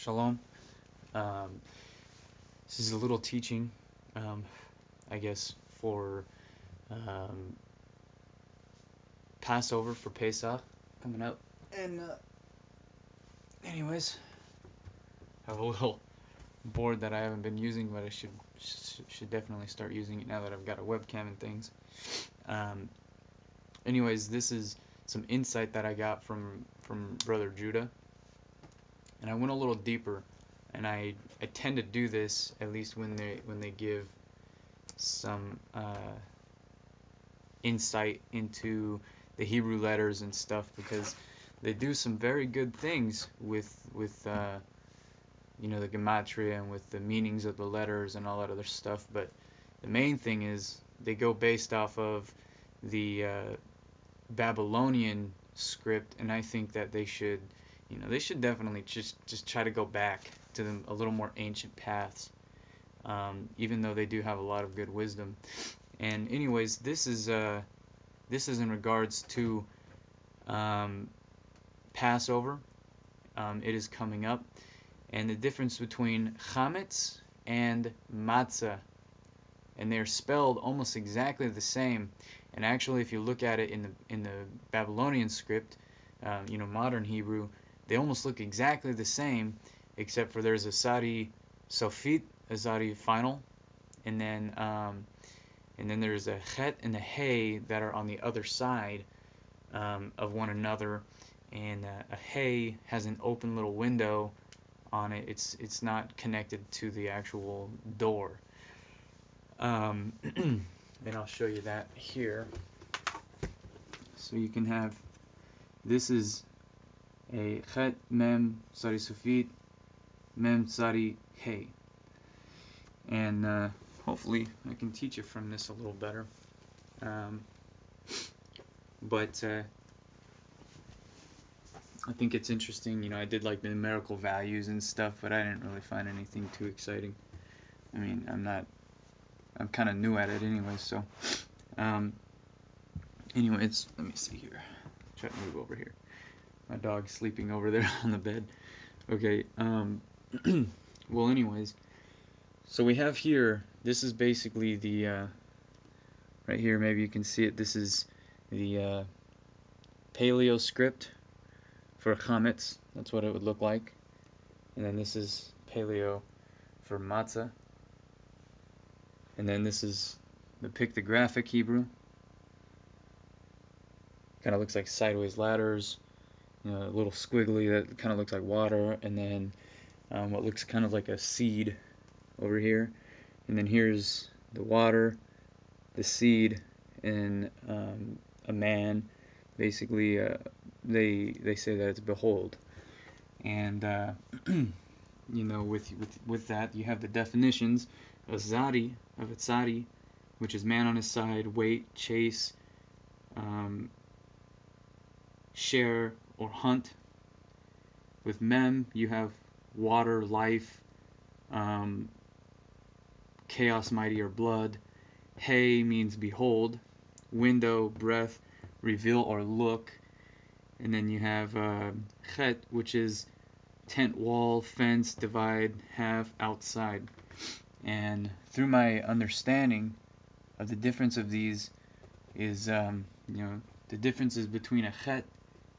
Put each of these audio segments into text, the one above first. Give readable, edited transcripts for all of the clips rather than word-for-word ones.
Shalom. Um, this is a little teaching, um, I guess, for um, Passover, for Pesach coming up. And anyways, I have a little board that I haven't been using, but I should definitely start using it now that I've got a webcam and things. Um, anyways, this is some insight that I got from Brother Judah, and I went a little deeper. And I tend to do this at least when they give some insight into the Hebrew letters and stuff, because they do some very good things with the gematria and with the meanings of the letters and all that other stuff. But the main thing is they go based off of the Babylonian script, and I think that they should definitely just try to go back to a little more ancient paths, even though they do have a lot of good wisdom. And anyways, this is in regards to Passover. It is coming up, and the difference between Chametz and Matzah, and they're spelled almost exactly the same. And actually, if you look at it in the Babylonian script, modern Hebrew, they almost look exactly the same, except for there's a Sadi Sofit, a Sadi final, and then there's a Chet and a Hey that are on the other side of one another, and a Hey has an open little window on it. It's not connected to the actual door. And I'll show you that here. So you can have, this is a Chet Mem Sadi Sofit Mem Sadi Hey, and hopefully I can teach you from this a little better. But I think it's interesting. I did like the numerical values and stuff, but I didn't really find anything too exciting. I mean, I'm kind of new at it anyway, so anyways, let me see here. Try to move over here. My dog's sleeping over there on the bed. Okay, well, anyways, so we have here, this is basically the, right here, maybe you can see it, this is the Paleo script for Chametz. That's what it would look like. And then this is Paleo for Matzah. And then this is the pictographic Hebrew. Kind of looks like sideways ladders, a little squiggly that kind of looks like water, and then what looks kind of like a seed over here. And then here's the water, the seed, and a man. Basically, they say that it's behold. And with that, you have the definitions of Zadi, of Itzadi, which is man on his side, wait, chase, share, or hunt. With Mem, you have water, life, chaos, mighty, or blood. Hey means behold, window, breath, reveal, or look. And then you have Chet, which is tent, wall, fence, divide, have, outside. And through my understanding of the difference of these is, the differences between a Chet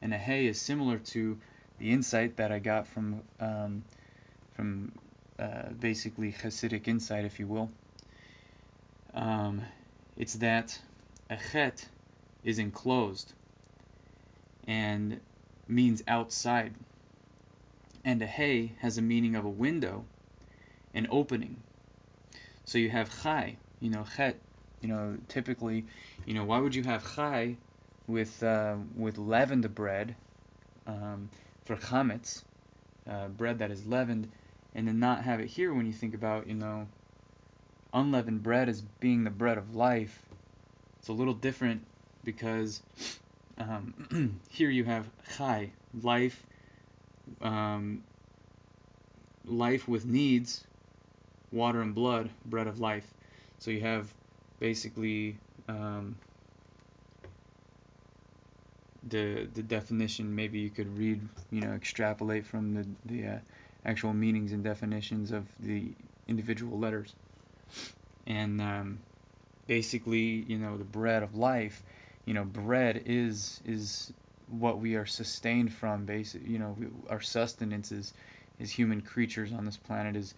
and a Hey is similar to the insight that I got from basically Hasidic insight, if you will. It's that a Chet is enclosed and means outside, and a Hey has a meaning of a window, an opening. So you have Chai, Chet, typically, why would you have Chai with leavened bread for Chametz, bread that is leavened, and then not have it here when you think about, unleavened bread as being the bread of life? It's a little different because here you have Chai, life, life with needs, water and blood, bread of life. So you have basically the definition. Maybe you could read, extrapolate from the actual meanings and definitions of the individual letters. And basically, the bread of life, bread is what we are sustained from. Our sustenance is human creatures on this planet is,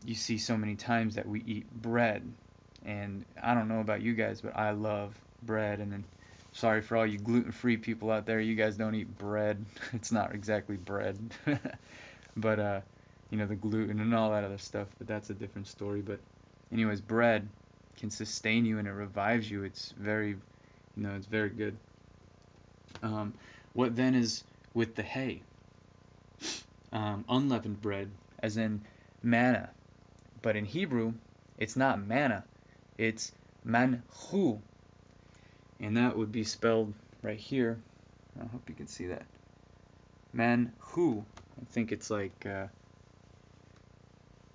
you see so many times that we eat bread. And I don't know about you guys, but I love bread. And then, sorry for all you gluten-free people out there, you guys don't eat bread. It's not exactly bread. But, the gluten and all that other stuff, but that's a different story. But anyways, bread can sustain you and it revives you. It's very, it's very good. What then is with the hay? Unleavened bread, as in manna. But in Hebrew, it's not manna. It's manhu. And that would be spelled right here. I hope you can see that. Manhu. I think it's like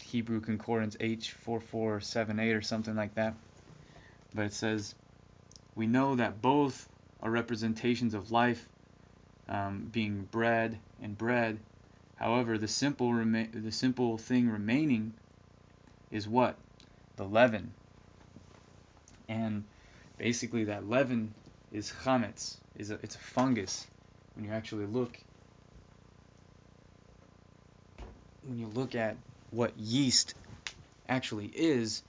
Hebrew Concordance H4478 or something like that. But it says, we know that both are representations of life, being bread and bread. However, the simple thing remaining is what? The leaven. And basically that leaven is chametz. It's a fungus. When you actually look at what yeast actually is,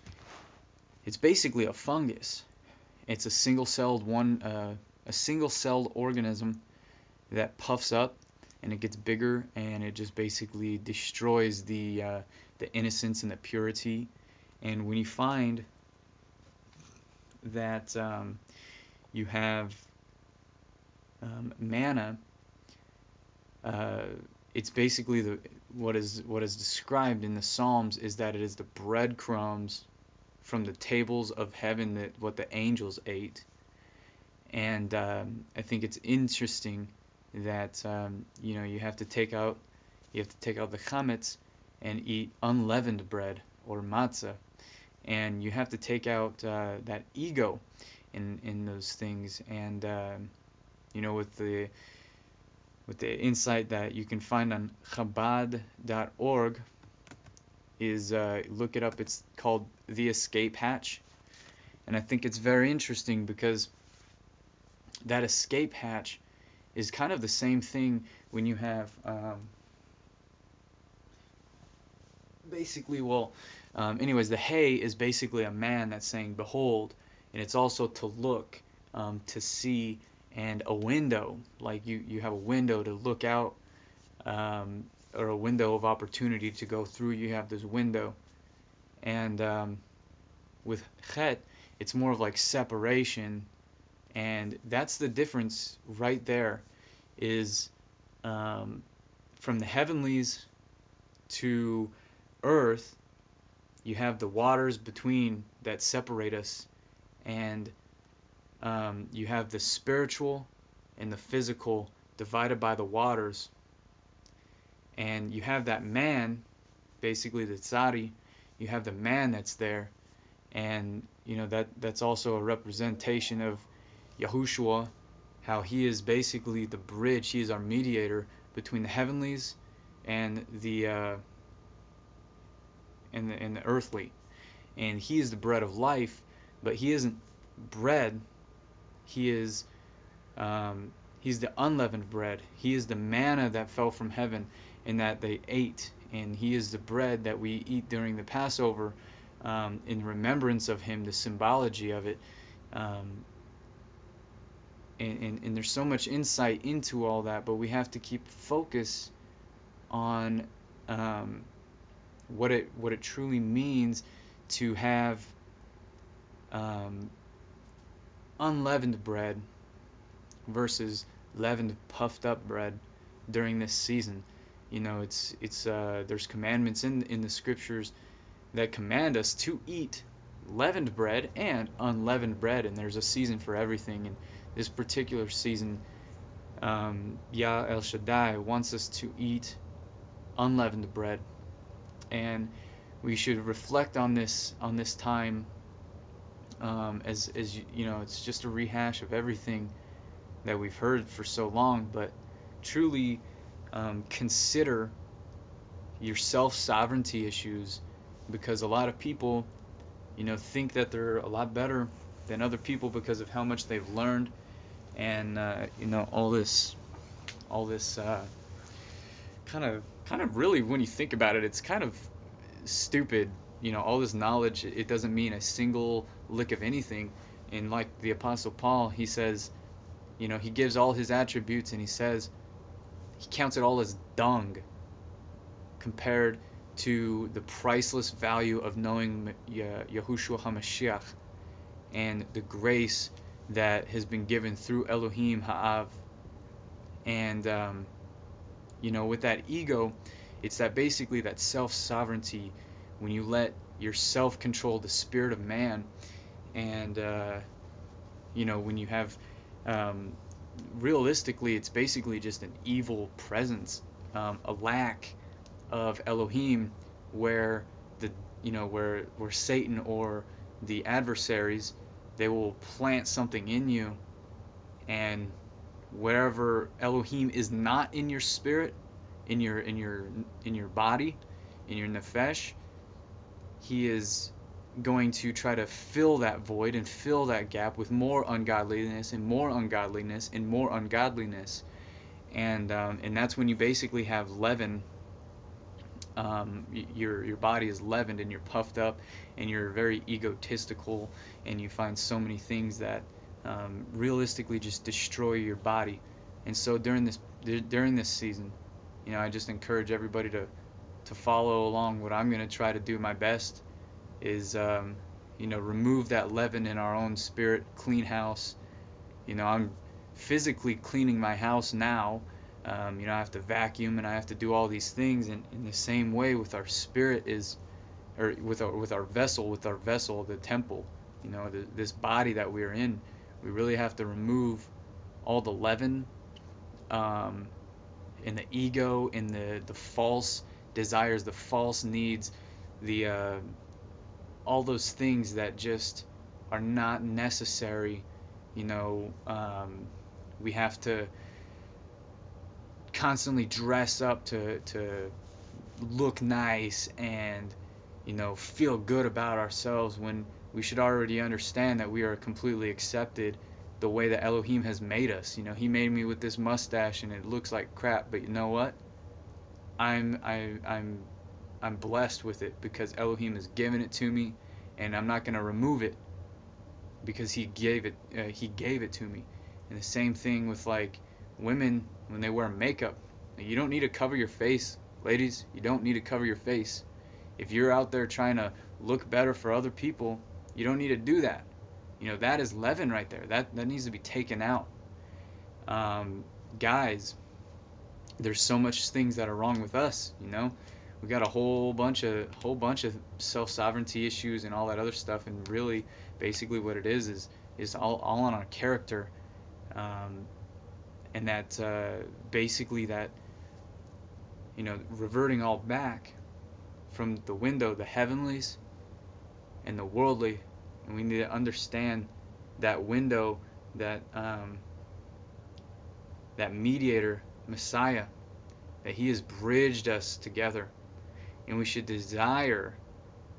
it's basically a fungus. It's a single-celled organism that puffs up and it gets bigger, and it just basically destroys the innocence and the purity. And when you find that you have manna, it's basically what is described in the Psalms is that it is the breadcrumbs from the tables of heaven, that what the angels ate. And I think it's interesting that you have to take out the chametz and eat unleavened bread, or matzah, and you have to take out that ego in those things. And with the insight that you can find on Chabad.org is look it up. It's called The Escape Hatch, and I think it's very interesting because that escape hatch is kind of the same thing when you have anyways, the hay is basically a man that's saying behold, and it's also to look, to see, and a window, like you have a window to look out, or a window of opportunity to go through. You have this window. And with chet, it's more of like separation, and that's the difference right there, is from the heavenlies to earth, you have the waters between that separate us, and you have the spiritual and the physical divided by the waters, and you have that man, basically the tzadi, you have the man that's there, and that's also a representation of Yahushua, how he is basically the bridge. He is our mediator between the heavenlies and the earthly, and he is the bread of life. But he isn't bread. He is he's the unleavened bread. He is the manna that fell from heaven and that they ate, and he is the bread that we eat during the Passover, in remembrance of him, the symbology of it. And there's so much insight into all that, but we have to keep focus on what it truly means to have unleavened bread versus leavened, puffed up bread during this season. It's there's commandments in the scriptures that command us to eat leavened bread and unleavened bread, and there's a season for everything. And this particular season, Yah El Shaddai wants us to eat unleavened bread, and we should reflect on this time, as it's just a rehash of everything that we've heard for so long, but truly consider your self-sovereignty issues, because a lot of people, think that they're a lot better than other people because of how much they've learned, and all this kind of really, when you think about it, it's kind of stupid. All this knowledge, it doesn't mean a single lick of anything. And like the Apostle Paul, he says, he gives all his attributes, and he says he counts it all as dung compared to the priceless value of knowing Yahushua HaMashiach and the grace that has been given through Elohim Ha'av. And with that ego, it's that basically that self-sovereignty, when you let yourself control the spirit of man, and when you have realistically, it's basically just an evil presence, a lack of Elohim, where where Satan or the adversaries, they will plant something in you, and wherever Elohim is not in your spirit, in your body, in your nefesh, he is going to try to fill that void and fill that gap with more ungodliness and more ungodliness and more ungodliness, and that's when you basically have leaven. Your body is leavened, and you're puffed up, and you're very egotistical, and you find so many things that realistically just destroy your body. And so during this season, I just encourage everybody to follow along. What I'm going to try to do my best is remove that leaven in our own spirit, clean house. I'm physically cleaning my house now. I have to vacuum, and I have to do all these things, and in the same way with our spirit or with our vessel, the temple, this body that we are in, we really have to remove all the leaven, and the ego, and the false desires, the false needs, the all those things that just are not necessary. We have to constantly dress up to look nice and feel good about ourselves, when we should already understand that we are completely accepted the way that Elohim has made us. He made me with this mustache and it looks like crap, but you know what? I'm blessed with it because Elohim has given it to me, and I'm not going to remove it because he gave it to me. And the same thing with like women when they wear makeup. You don't need to cover your face, ladies. You don't need to cover your face. If you're out there trying to look better for other people, you don't need to do that. That is leaven right there. That needs to be taken out. Guys, there's so much things that are wrong with us. We got a whole bunch of self-sovereignty issues and all that other stuff, and really basically what it is all on our character. And that basically that reverting all back from the window, the heavenlies and the worldly, and we need to understand that window, that that mediator, Messiah, that he has bridged us together, and we should desire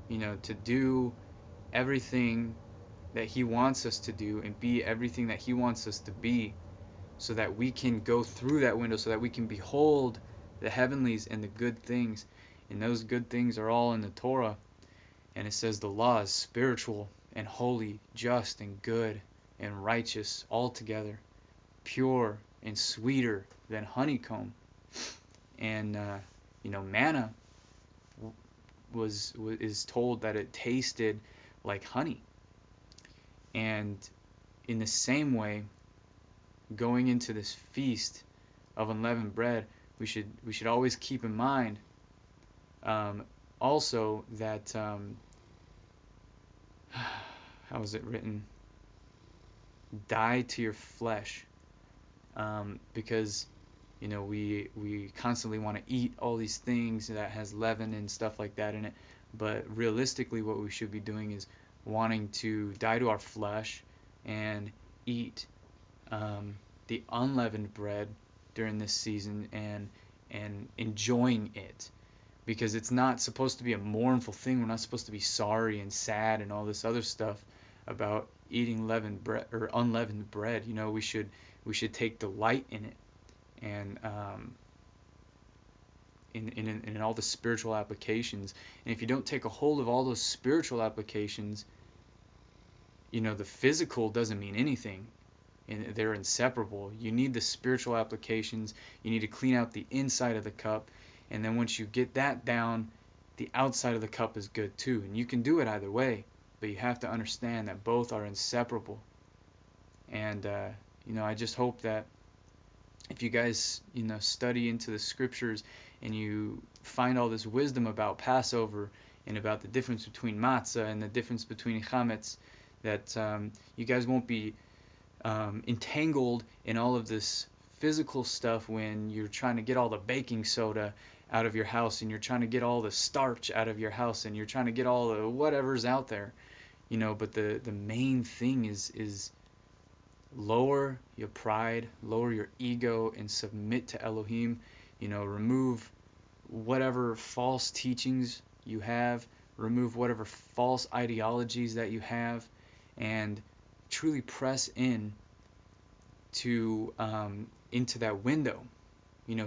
to do everything that he wants us to do and be everything that he wants us to be, so that we can go through that window, so that we can behold the heavenlies and the good things. And those good things are all in the Torah. And it says the law is spiritual and holy, just and good and righteous altogether, pure and sweeter than honeycomb. And manna is told that it tasted like honey. And in the same way, going into this feast of unleavened bread, we should always keep in mind also that how is it written? Die to your flesh, because we constantly want to eat all these things that has leaven and stuff like that in it, but realistically what we should be doing is wanting to die to our flesh and eat the unleavened bread during this season, and enjoying it, because it's not supposed to be a mournful thing. We're not supposed to be sorry and sad and all this other stuff about eating leavened bread or unleavened bread. We should take delight in it, and in all the spiritual applications. And if you don't take a hold of all those spiritual applications, the physical doesn't mean anything. And they're inseparable. You need the spiritual applications. You need to clean out the inside of the cup. And then once you get that down, the outside of the cup is good too. And you can do it either way, but you have to understand that both are inseparable. And, I just hope that if you guys, study into the scriptures and you find all this wisdom about Passover and about the difference between Matzah and the difference between Chametz, that you guys won't be entangled in all of this physical stuff when you're trying to get all the baking soda out of your house and you're trying to get all the starch out of your house and you're trying to get all the whatever's out there. But the main thing is lower your pride, lower your ego, and submit to Elohim. Remove whatever false teachings you have, remove whatever false ideologies that you have, and truly press in to into that window.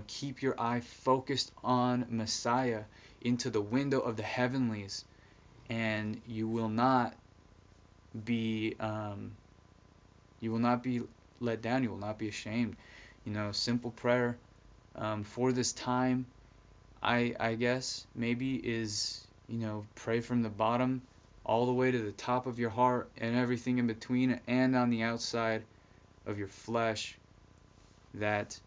Keep your eye focused on Messiah, into the window of the heavenlies, and you will not be let down. You will not be ashamed. Simple prayer for this time, I guess maybe is, pray from the bottom all the way to the top of your heart and everything in between and on the outside of your flesh, that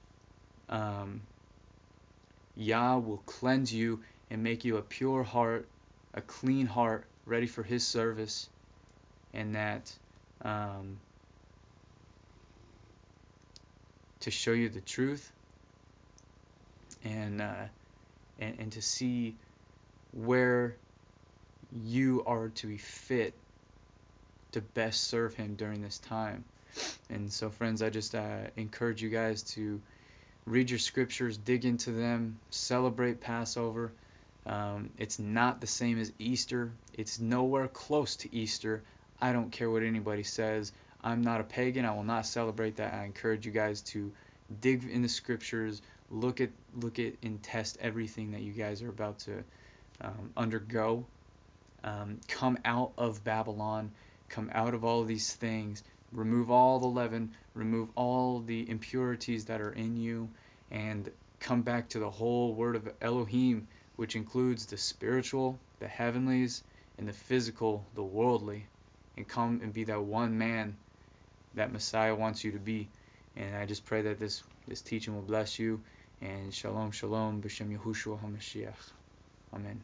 Yah will cleanse you and make you a pure heart, a clean heart, ready for His service, and that to show you the truth, and to see where you are to be fit to best serve Him during this time. And so, friends, I just encourage you guys to read your scriptures, dig into them, celebrate Passover. It's not the same as Easter. It's nowhere close to Easter. I don't care what anybody says. I'm not a pagan. I will not celebrate that. I encourage you guys to dig in the scriptures, look at and test everything that you guys are about to undergo. Come out of Babylon. Come out of all of these things. Remove all the leaven. Remove all the impurities that are in you, and come back to the whole word of Elohim, which includes the spiritual, the heavenlies, and the physical, the worldly, and come and be that one man that Messiah wants you to be. And I just pray that this teaching will bless you. And shalom, shalom, b'shem Yahushua HaMashiach. Amen.